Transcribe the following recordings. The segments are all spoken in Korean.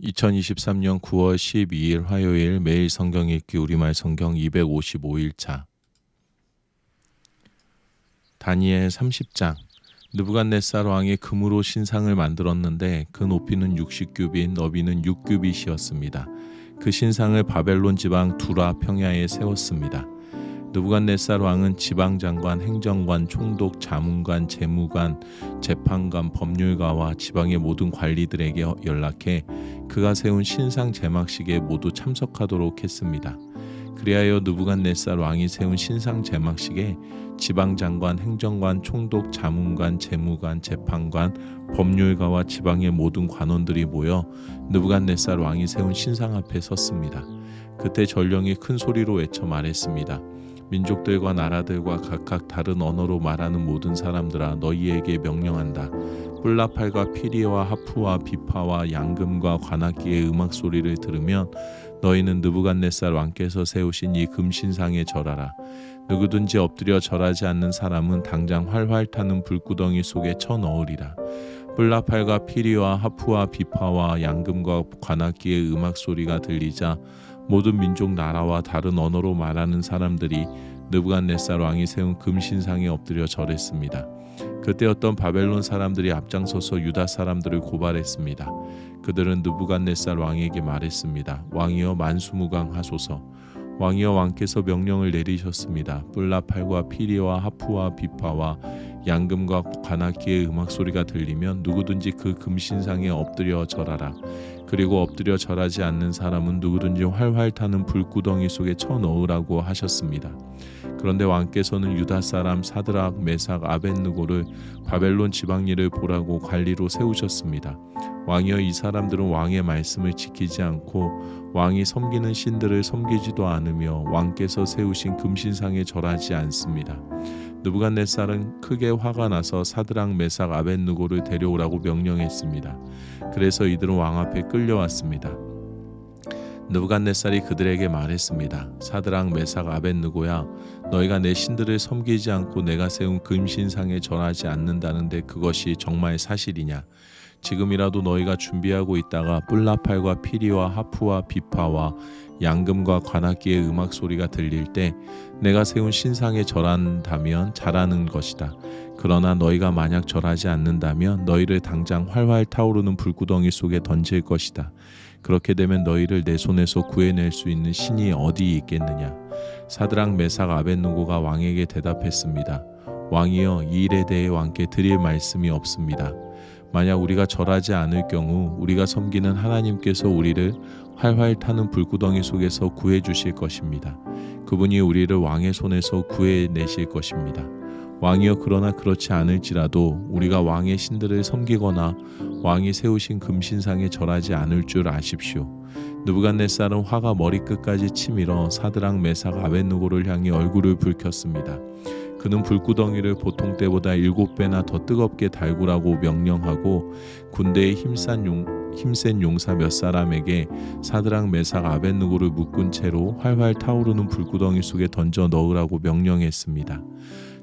2023년 9월 12일 화요일 매일 성경 읽기 우리말 성경 255일차 다니엘 30장 느부갓네살 왕이 금으로 신상을 만들었는데 그 높이는 60규빗, 너비는 6규빗이었습니다. 그 신상을 바벨론 지방 두라 평야에 세웠습니다. 느부갓네살 왕은 지방장관, 행정관, 총독, 자문관, 재무관, 재판관, 법률가와 지방의 모든 관리들에게 연락해 그가 세운 신상 제막식에 모두 참석하도록 했습니다. 그리하여 느부갓네살 왕이 세운 신상 제막식에 지방장관, 행정관, 총독, 자문관, 재무관, 재판관, 법률가와 지방의 모든 관원들이 모여 느부갓네살 왕이 세운 신상 앞에 섰습니다. 그때 전령이 큰 소리로 외쳐 말했습니다. 민족들과 나라들과 각각 다른 언어로 말하는 모든 사람들아, 너희에게 명령한다. 뿔라팔과 피리와 하프와 비파와 양금과 관악기의 음악 소리를 들으면 너희는 느부갓네살 왕께서 세우신 이 금신상에 절하라. 누구든지 엎드려 절하지 않는 사람은 당장 활활 타는 불구덩이 속에 쳐넣으리라. 뿔라팔과 피리와 하프와 비파와 양금과 관악기의 음악 소리가 들리자 모든 민족 나라와 다른 언어로 말하는 사람들이 느부갓네살 왕이 세운 금신상에 엎드려 절했습니다. 그때 어떤 바벨론 사람들이 앞장서서 유다 사람들을 고발했습니다. 그들은 느부갓네살 왕에게 말했습니다. 왕이여 만수무강하소서. 왕이여 왕께서 명령을 내리셨습니다. 뿔라팔과 피리와 하프와 비파와 양금과 관악기의 음악 소리가 들리면 누구든지 그 금신상에 엎드려 절하라. 그리고 엎드려 절하지 않는 사람은 누구든지 활활 타는 불구덩이 속에 쳐넣으라고 하셨습니다. 그런데 왕께서는 유다 사람 사드락, 메삭, 아벳느고를 바벨론 지방일을 보라고 관리로 세우셨습니다. 왕이여, 이 사람들은 왕의 말씀을 지키지 않고 왕이 섬기는 신들을 섬기지도 않으며 왕께서 세우신 금신상에 절하지 않습니다. 느부갓네살은 크게 화가 나서 사드락, 메삭, 아벳느고를 데려오라고 명령했습니다. 그래서 이들은 왕 앞에 끌려왔습니다. 느부갓네살이 그들에게 말했습니다. 사드락, 메삭, 아벳느고야, 너희가 내 신들을 섬기지 않고 내가 세운 금신상에 절하지 않는다는데 그것이 정말 사실이냐? 지금이라도 너희가 준비하고 있다가 뿔라팔과 피리와 하프와 비파와 양금과 관악기의 음악 소리가 들릴 때 내가 세운 신상에 절한다면 잘하는 것이다. 그러나 너희가 만약 절하지 않는다면 너희를 당장 활활 타오르는 불구덩이 속에 던질 것이다. 그렇게 되면 너희를 내 손에서 구해낼 수 있는 신이 어디 있겠느냐? 사드락, 메삭, 아벳느고가 왕에게 대답했습니다. 왕이여, 이 일에 대해 왕께 드릴 말씀이 없습니다. 만약 우리가 절하지 않을 경우 우리가 섬기는 하나님께서 우리를 활활 타는 불구덩이 속에서 구해 주실 것입니다. 그분이 우리를 왕의 손에서 구해내실 것입니다. 왕이여, 그러나 그렇지 않을지라도 우리가 왕의 신들을 섬기거나 왕이 세우신 금신상에 절하지 않을 줄 아십시오. 느부갓네살은 화가 머리끝까지 치밀어 사드락, 메삭, 아벳느고를 향해 얼굴을 붉혔습니다. 그는 불구덩이를 보통 때보다 7배나 더 뜨겁게 달구라고 명령하고 군대의 힘센 용사 몇 사람에게 사드락, 메삭, 아벳느고를 묶은 채로 활활 타오르는 불구덩이 속에 던져 넣으라고 명령했습니다.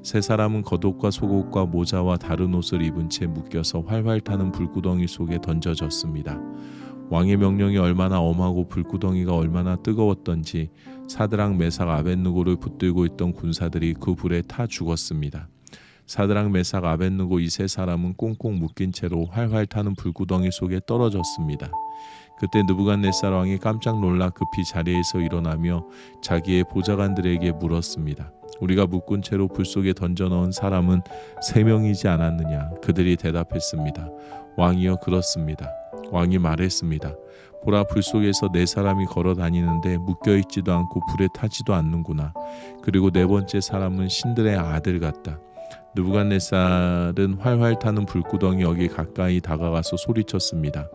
세 사람은 겉옷과 속옷과 모자와 다른 옷을 입은 채 묶여서 활활 타는 불구덩이 속에 던져졌습니다. 왕의 명령이 얼마나 엄하고 불구덩이가 얼마나 뜨거웠던지 사드락, 메삭, 아벳느고를 붙들고 있던 군사들이 그 불에 타 죽었습니다. 사드락, 메삭, 아벳느고 이 세 사람은 꽁꽁 묶인 채로 활활 타는 불구덩이 속에 떨어졌습니다. 그때 느부갓네살 왕이 깜짝 놀라 급히 자리에서 일어나며 자기의 보좌관들에게 물었습니다. 우리가 묶은 채로 불 속에 던져 넣은 사람은 3명이지 않았느냐? 그들이 대답했습니다. 왕이여, 그렇습니다. 왕이 말했습니다. 보라, 불 속에서 4사람이 걸어 다니는데 묶여있지도 않고 불에 타지도 않는구나. 그리고 4번째 사람은 신들의 아들 같다. 느부갓네살은 활활 타는 불구덩이 여기 가까이 다가가서 소리쳤습니다.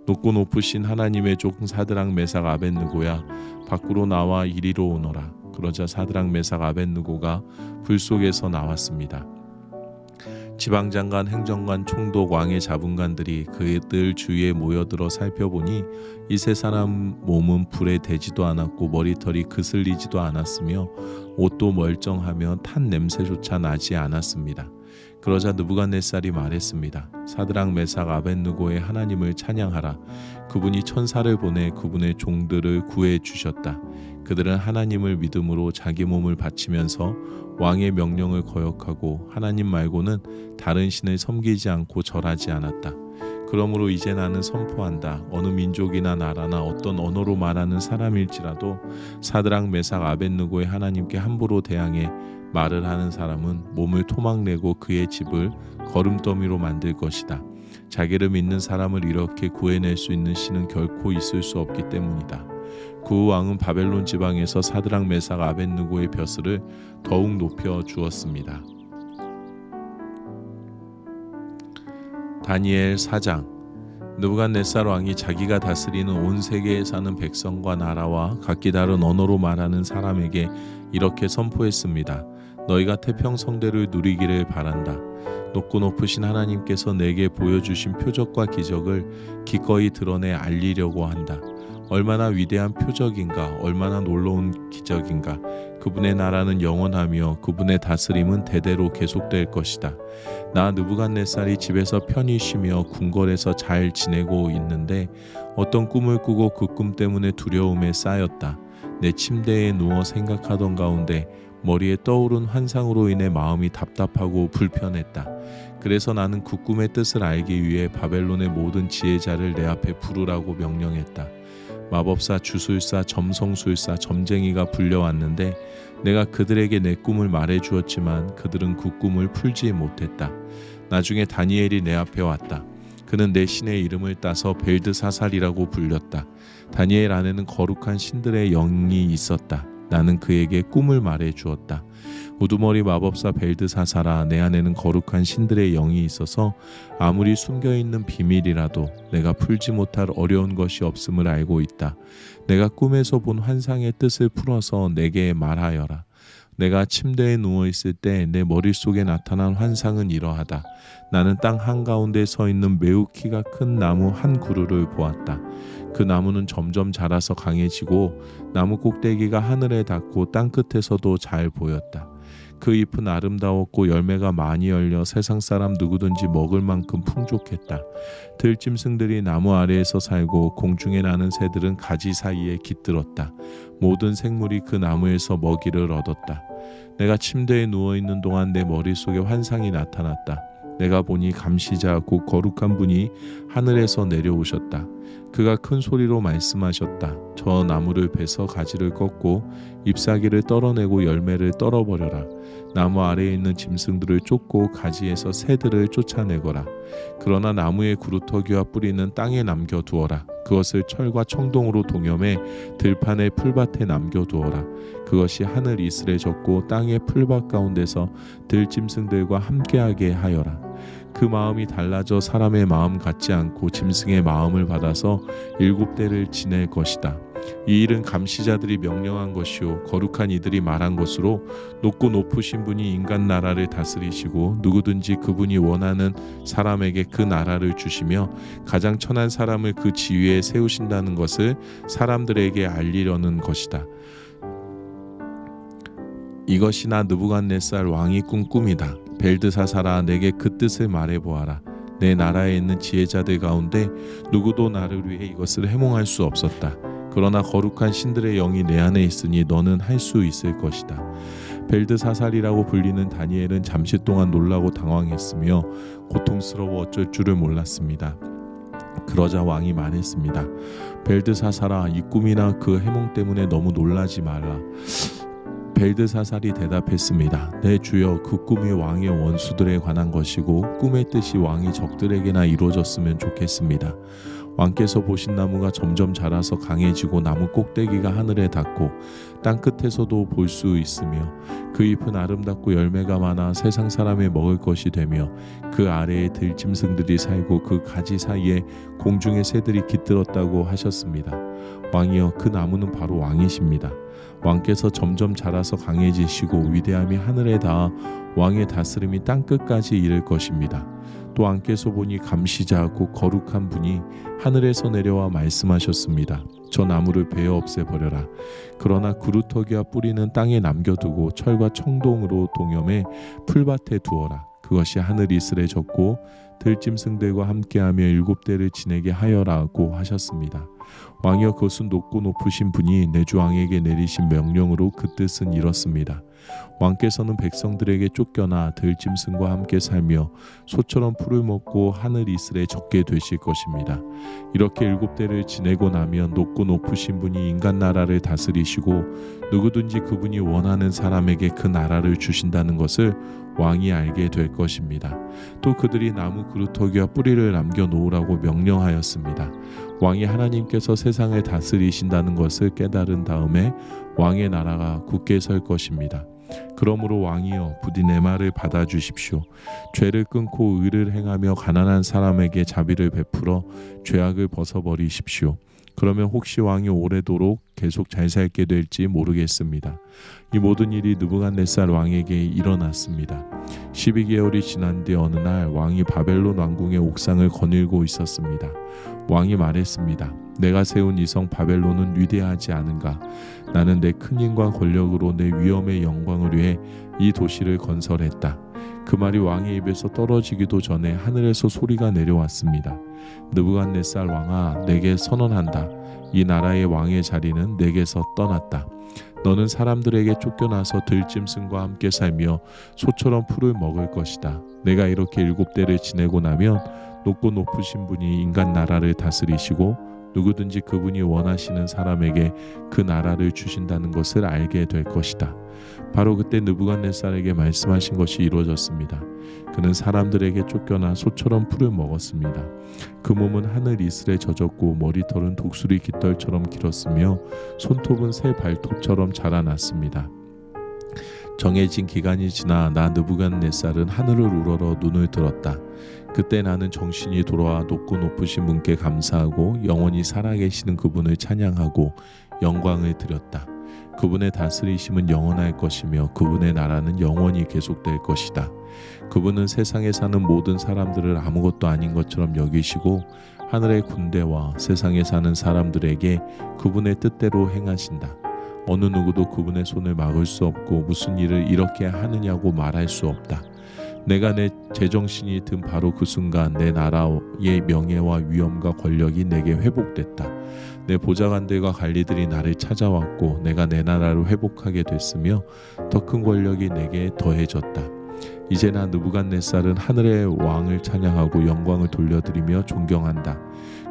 높고 높으신 하나님의 종 사드락, 메삭, 아벳느고야, 밖으로 나와 이리로 오너라. 그러자 사드락, 메삭, 아벳느고가 불 속에서 나왔습니다. 지방장관, 행정관, 총독, 왕의 자문관들이 그들 주위에 모여들어 살펴보니 이 세 사람 몸은 불에 대지도 않았고 머리털이 그슬리지도 않았으며 옷도 멀쩡하며 탄 냄새조차 나지 않았습니다. 그러자 느부갓네살이 말했습니다. 사드락 메삭 아벳느고의 하나님을 찬양하라. 그분이 천사를 보내 그분의 종들을 구해 주셨다. 그들은 하나님을 믿음으로 자기 몸을 바치면서 왕의 명령을 거역하고 하나님 말고는 다른 신을 섬기지 않고 절하지 않았다. 그러므로 이제 나는 선포한다. 어느 민족이나 나라나 어떤 언어로 말하는 사람일지라도 사드락 메삭 아벳느고의 하나님께 함부로 대항해 말을 하는 사람은 몸을 토막내고 그의 집을 거름더미로 만들 것이다. 자기를 믿는 사람을 이렇게 구해낼 수 있는 신은 결코 있을 수 없기 때문이다. 그 왕은 바벨론 지방에서 사드락 메삭 아벳느고의 벼슬을 더욱 높여 주었습니다. 다니엘 4장. 느부갓네살 왕이 자기가 다스리는 온 세계에 사는 백성과 나라와 각기 다른 언어로 말하는 사람에게 이렇게 선포했습니다. 너희가 태평성대를 누리기를 바란다. 높고 높으신 하나님께서 내게 보여주신 표적과 기적을 기꺼이 드러내 알리려고 한다. 얼마나 위대한 표적인가, 얼마나 놀라운 기적인가. 그분의 나라는 영원하며 그분의 다스림은 대대로 계속될 것이다. 나 느부갓네살이 집에서 편히 쉬며 궁궐에서 잘 지내고 있는데 어떤 꿈을 꾸고 그 꿈 때문에 두려움에 쌓였다. 내 침대에 누워 생각하던 가운데 머리에 떠오른 환상으로 인해 마음이 답답하고 불편했다. 그래서 나는 그 꿈의 뜻을 알기 위해 바벨론의 모든 지혜자를 내 앞에 부르라고 명령했다. 마법사, 주술사, 점성술사, 점쟁이가 불려왔는데 내가 그들에게 내 꿈을 말해주었지만 그들은 그 꿈을 풀지 못했다. 나중에 다니엘이 내 앞에 왔다. 그는 내 신의 이름을 따서 벨드사살이라고 불렸다. 다니엘 안에는 거룩한 신들의 영이 있었다. 나는 그에게 꿈을 말해주었다. 우두머리 마법사 벨드사살아, 내 안에는 거룩한 신들의 영이 있어서 아무리 숨겨있는 비밀이라도 내가 풀지 못할 어려운 것이 없음을 알고 있다. 내가 꿈에서 본 환상의 뜻을 풀어서 내게 말하여라. 내가 침대에 누워있을 때 내 머릿속에 나타난 환상은 이러하다. 나는 땅 한가운데 서 있는 매우 키가 큰 나무 한 그루를 보았다. 그 나무는 점점 자라서 강해지고 나무 꼭대기가 하늘에 닿고 땅끝에서도 잘 보였다. 그 잎은 아름다웠고 열매가 많이 열려 세상 사람 누구든지 먹을 만큼 풍족했다. 들짐승들이 나무 아래에서 살고 공중에 나는 새들은 가지 사이에 깃들었다. 모든 생물이 그 나무에서 먹이를 얻었다. 내가 침대에 누워있는 동안 내 머릿속에 환상이 나타났다. 내가 보니 감시자 곧 거룩한 분이 하늘에서 내려오셨다. 그가 큰 소리로 말씀하셨다. 저 나무를 베서 가지를 꺾고 잎사귀를 떨어내고 열매를 떨어버려라. 나무 아래에 있는 짐승들을 쫓고 가지에서 새들을 쫓아내거라. 그러나 나무의 구루터기와 뿌리는 땅에 남겨두어라. 그것을 철과 청동으로 동여매 들판의 풀밭에 남겨두어라. 그것이 하늘 이슬에 젖고 땅의 풀밭 가운데서 들짐승들과 함께하게 하여라. 그 마음이 달라져 사람의 마음 같지 않고 짐승의 마음을 받아서 7대를 지낼 것이다. 이 일은 감시자들이 명령한 것이요 거룩한 이들이 말한 것으로 높고 높으신 분이 인간 나라를 다스리시고 누구든지 그분이 원하는 사람에게 그 나라를 주시며 가장 천한 사람을 그 지위에 세우신다는 것을 사람들에게 알리려는 것이다. 이것이 나 느부갓네살 왕이 꾼 꿈이다. 벨드사살아, 내게 그 뜻을 말해보아라. 내 나라에 있는 지혜자들 가운데 누구도 나를 위해 이것을 해몽할 수 없었다. 그러나 거룩한 신들의 영이 내 안에 있으니 너는 할 수 있을 것이다. 벨드사살이라고 불리는 다니엘은 잠시 동안 놀라고 당황했으며 고통스러워 어쩔 줄을 몰랐습니다. 그러자 왕이 말했습니다. 벨드사살아, 이 꿈이나 그 해몽 때문에 너무 놀라지 말라. 벨드사살이 대답했습니다. 내 주여, 그 꿈이 왕의 원수들에 관한 것이고 꿈의 뜻이 왕의 적들에게나 이루어졌으면 좋겠습니다. 왕께서 보신 나무가 점점 자라서 강해지고 나무 꼭대기가 하늘에 닿고 땅끝에서도 볼 수 있으며 그 잎은 아름답고 열매가 많아 세상 사람의 먹을 것이 되며 그 아래에 들짐승들이 살고 그 가지 사이에 공중의 새들이 깃들었다고 하셨습니다. 왕이여, 그 나무는 바로 왕이십니다. 왕께서 점점 자라서 강해지시고 위대함이 하늘에 닿아 왕의 다스림이 땅끝까지 이를 것입니다. 또 왕께서 보니 감시자 곧 거룩한 분이 하늘에서 내려와 말씀하셨습니다. 저 나무를 베어 없애버려라. 그러나 구루터기와 뿌리는 땅에 남겨두고 철과 청동으로 동여매 풀밭에 두어라. 그것이 하늘 이슬에 졌고 들짐승들과 함께하며 7대를 지내게 하여라고 하셨습니다. 왕이여, 그것은 높고 높으신 분이 내 주 왕에게 내리신 명령으로 그 뜻은 이렇습니다. 왕께서는 백성들에게 쫓겨나 들짐승과 함께 살며 소처럼 풀을 먹고 하늘 이슬에 젖게 되실 것입니다. 이렇게 7대를 지내고 나면 높고 높으신 분이 인간 나라를 다스리시고 누구든지 그분이 원하는 사람에게 그 나라를 주신다는 것을 왕이 알게 될 것입니다. 또 그들이 나무 그루터기와 뿌리를 남겨놓으라고 명령하였습니다. 왕이 하나님께서 세상을 다스리신다는 것을 깨달은 다음에 왕의 나라가 굳게 설 것입니다. 그러므로 왕이여, 부디 내 말을 받아주십시오. 죄를 끊고 의를 행하며 가난한 사람에게 자비를 베풀어 죄악을 벗어버리십시오. 그러면 혹시 왕이 오래도록 계속 잘 살게 될지 모르겠습니다. 이 모든 일이 느부갓네살 왕에게 일어났습니다. 12개월이 지난 뒤 어느 날 왕이 바벨론 왕궁의 옥상을 거닐고 있었습니다. 왕이 말했습니다. 내가 세운 이 성 바벨론은 위대하지 않은가? 나는 내 큰 힘과 권력으로 내 위엄의 영광을 위해 이 도시를 건설했다. 그 말이 왕의 입에서 떨어지기도 전에 하늘에서 소리가 내려왔습니다. 느부갓네살 왕아, 내게 선언한다. 이 나라의 왕의 자리는 내게서 떠났다. 너는 사람들에게 쫓겨나서 들짐승과 함께 살며 소처럼 풀을 먹을 것이다. 내가 이렇게 7대를 지내고 나면 높고 높으신 분이 인간 나라를 다스리시고 누구든지 그분이 원하시는 사람에게 그 나라를 주신다는 것을 알게 될 것이다. 바로 그때 느부갓네살에게 말씀하신 것이 이루어졌습니다. 그는 사람들에게 쫓겨나 소처럼 풀을 먹었습니다. 그 몸은 하늘 이슬에 젖었고 머리털은 독수리 깃털처럼 길었으며 손톱은 새 발톱처럼 자라났습니다. 정해진 기간이 지나 나 느부갓네살은 하늘을 우러러 눈을 들었다. 그때 나는 정신이 돌아와 높고 높으신 분께 감사하고 영원히 살아계시는 그분을 찬양하고 영광을 드렸다. 그분의 다스리심은 영원할 것이며 그분의 나라는 영원히 계속될 것이다. 그분은 세상에 사는 모든 사람들을 아무것도 아닌 것처럼 여기시고 하늘의 군대와 세상에 사는 사람들에게 그분의 뜻대로 행하신다. 어느 누구도 그분의 손을 막을 수 없고 무슨 일을 이렇게 하느냐고 말할 수 없다. 내가 내 제정신이 든 바로 그 순간 내 나라의 명예와 위엄과 권력이 내게 회복됐다. 내 보좌관들과 관리들이 나를 찾아왔고 내가 내 나라를 회복하게 됐으며 더 큰 권력이 내게 더해졌다. 이제 나 느부갓네살은 하늘의 왕을 찬양하고 영광을 돌려드리며 존경한다.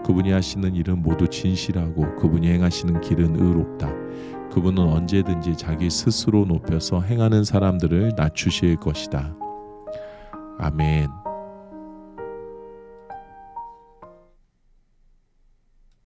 그분이 하시는 일은 모두 진실하고 그분이 행하시는 길은 의롭다. 그분은 언제든지 자기 스스로 높여서 행하는 사람들을 낮추실 것이다. 아멘.